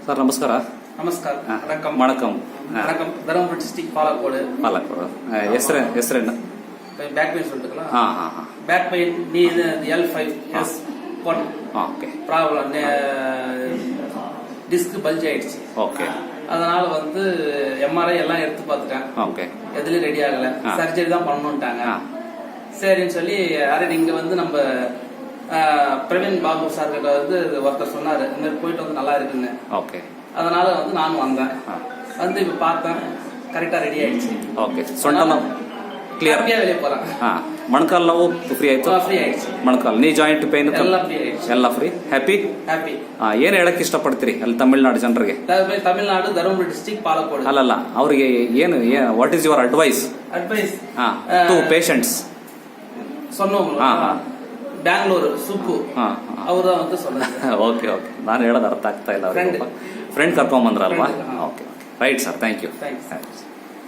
Sir ನಮಸ್ಕಾರ. ನಮಸ್ಕಾರ. வணக்கம். தருமபுரி டிஸ்ட்ரிக்ட் பாலக்கோடு. ಹೆಸರೇನು? ಬ್ಯಾಕ್ ಪೇನ್ சொல்லிட்டுக்கலாம். ಬ್ಯಾಕ್ ಪೇನ್ ನೀ L5S1 okay problem disc bulge ஆயிடுச்சு. ஓகே. அதனால வந்து எம்ஆர்ஐ எல்லாம் எடுத்து பார்த்துட்டேன். ஓகே. எதுலயும் ரெடி ஆகல, சர்ஜரி தான் பண்ணணும்ட்டாங்க. சரின்னு சொல்லி இங்க வந்து நம்ம பிரவீன் பாபு சார் கிட்ட வந்து ஒருத்தர் சொன்னாரு இந்த மாதிரி போயிட்டு வந்து நல்லா இருக்குன்னு. ஓகே. அதனால வந்து நானும் வந்தேன். வந்து இப்ப பார்த்தேன் ಕರೆಕ್ಟಾ ರೆಡಿ ಆಯ್ತು. ಓಕೆ. ಸೊಂಟ ನೋವು ಕ್ಲಿಯರ್ வெளியே போறேன். ಮೊಣಕಾಲು ನೋವು ಫ್ರೀ ಆಯ್ತು? ಫ್ರೀ ಆಯ್ತು. ಮೊಣಕಾಲು ನೀ ಜಾಯಿಂಟ್ ಪೇನ್ ಎಲ್ಲ ಫ್ರೀ? ಹ್ಯಾಪಿ? ಏನ್ ಹೇಳಕ್ ಇಷ್ಟಪಡ್ತೀರಿ ಅಲ್ಲಿ ತಮಿಳ್ನಾಡು ಜನರಿಗೆ? ತಮಿಳ್ನಾಡು ಧರ್ಮಪುರಿ ಡಿಸ್ಟ್ರಿಕ್ಟ್ ಪಾಲಕ್ಕೋಡು. ಅಲ್ಲಲ್ಲ, ಅವ್ರಿಗೆ ಏನು what is your advice to patients? சொன்னவங்க பெங்களூರು ಸುಪ್ಪು ಅವರು ಅಂತ சொன்னாங்க. Okay okay. ನಾನು ಹೇಳೋದು ಅರ್ಥ ಆಗ್ತಾ ಇಲ್ಲ. ಫ್ರೆಂಡ್ ಕರ್ಕೊಂಡ್ ಬಂದ್ರಲ್ವಾ? Okay right sir, thank you.